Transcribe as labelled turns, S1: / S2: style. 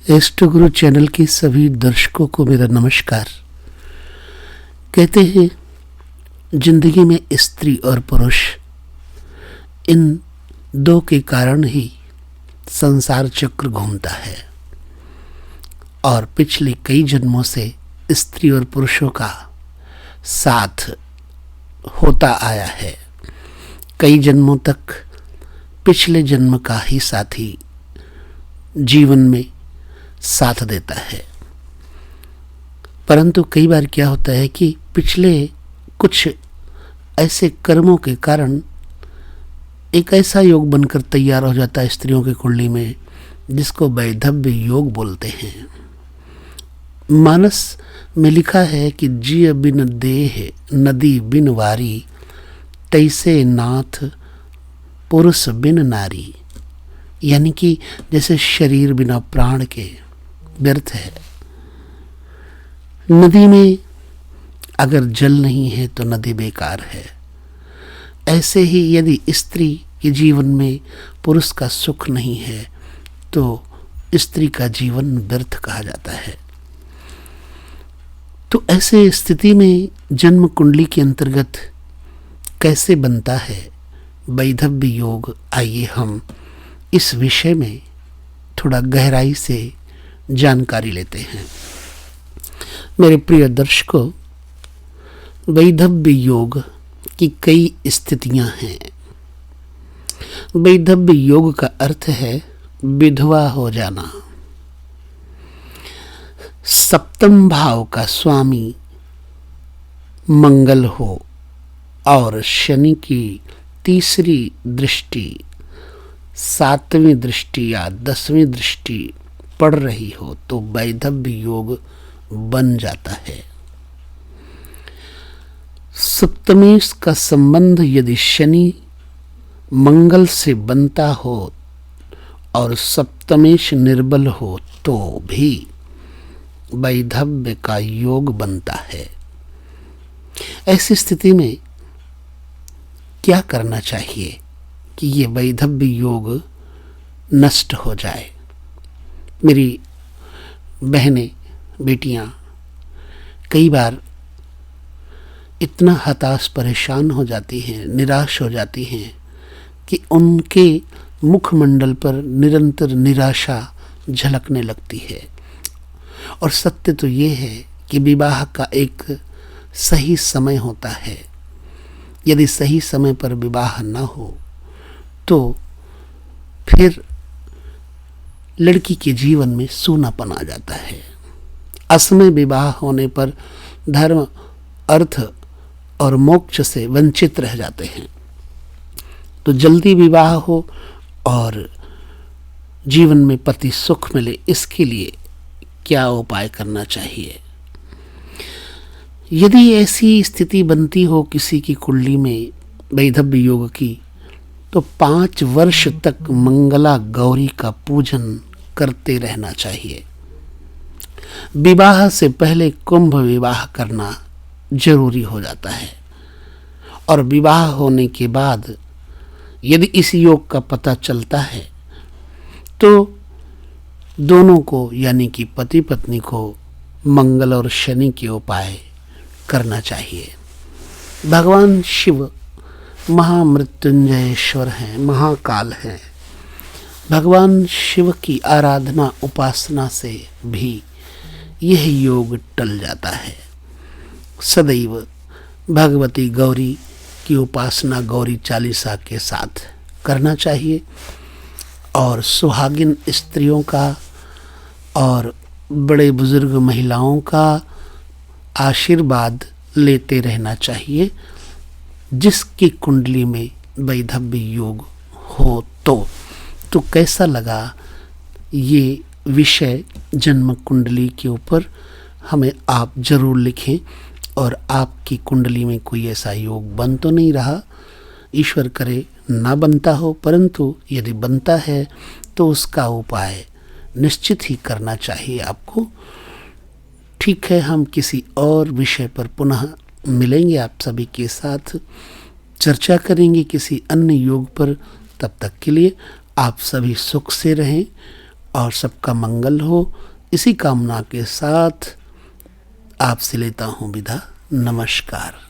S1: Astro गुरु channel के सभी दर्शकों को मेरा नमस्कार। कहते हैं जिंदगी में स्त्री और पुरुष इन दो के कारण ही संसार चक्र घूमता है और पिछले कई जन्मों से स्त्री और पुरुषों का साथ होता आया है। कई जन्मों तक पिछले जन्म का ही साथी जीवन में साथ देता है, परंतु कई बार क्या होता है कि पिछले कुछ ऐसे कर्मों के कारण एक ऐसा योग बनकर तैयार हो जाता है स्त्रियों की कुंडली में, जिसको वैधव्य योग बोलते हैं। मानस में लिखा है कि जिय बिन देह नदी बिन वारी, तैसे नाथ पुरुष बिन नारी। यानी कि जैसे शरीर बिना प्राण के व्यर्थ है, नदी में अगर जल नहीं है तो नदी बेकार है। ऐसे ही यदि स्त्री के जीवन में पुरुष का सुख नहीं है तो स्त्री का जीवन व्यर्थ कहा जाता है। तो ऐसे स्थिति में जन्म कुंडली के अंतर्गत कैसे बनता है वैधव्य योग, आइए हम इस विषय में थोड़ा गहराई से जानकारी लेते हैं। मेरे प्रिय दर्शकों, वैधव्य योग की कई स्थितियां हैं। वैधव्य योग का अर्थ है विधवा हो जाना। सप्तम भाव का स्वामी मंगल हो और शनि की तीसरी दृष्टि, सातवीं दृष्टि या 10वीं दृष्टि पड़ रही हो तो वैधव्य योग बन जाता है। सप्तमेश का संबंध यदि शनि मंगल से बनता हो और सप्तमेश निर्बल हो तो भी वैधव्य का योग बनता है। ऐसी स्थिति में क्या करना चाहिए कि ये वैधव्य योग नष्ट हो जाए। मेरी बहनें, बेटियां कई बार इतना हताश परेशान हो जाती हैं, निराश हो जाती हैं कि उनके मुखमंडल पर निरंतर निराशा झलकने लगती है। और सत्य तो ये है कि विवाह का एक सही समय होता है। यदि सही समय पर विवाह न हो तो फिर लड़की के जीवन में सूनापन आ जाता है। असमय विवाह होने पर धर्म, अर्थ और मोक्ष से वंचित रह जाते हैं। तो जल्दी विवाह हो और जीवन में पति सुख मिले, इसके लिए क्या उपाय करना चाहिए। यदि ऐसी स्थिति बनती हो किसी की कुंडली में वैधव्य योग की, तो 5 वर्ष तक मंगला गौरी का पूजन करते रहना चाहिए। विवाह से पहले कुंभ विवाह करना जरूरी हो जाता है और विवाह होने के बाद यदि इस योग का पता चलता है तो दोनों को, यानी कि पति पत्नी को, मंगल और शनि के उपाय करना चाहिए। भगवान शिव महामृत्युंजयेश्वर हैं, महाकाल हैं। भगवान शिव की आराधना उपासना से भी यह योग टल जाता है। सदैव भगवती गौरी की उपासना गौरी चालीसा के साथ करना चाहिए और सुहागिन स्त्रियों का और बड़े बुजुर्ग महिलाओं का आशीर्वाद लेते रहना चाहिए जिसकी कुंडली में वैधव्य योग हो। तो कैसा लगा ये विषय जन्म कुंडली के ऊपर, हमें आप जरूर लिखें। और आपकी कुंडली में कोई ऐसा योग बन तो नहीं रहा, ईश्वर करे ना बनता हो, परंतु यदि बनता है तो उसका उपाय निश्चित ही करना चाहिए आपको। ठीक है, हम किसी और विषय पर पुनः मिलेंगे, आप सभी के साथ चर्चा करेंगे किसी अन्य योग पर। तब तक के लिए आप सभी सुख से रहें और सबका मंगल हो, इसी कामना के साथ आपसे लेता हूँ विदा। नमस्कार।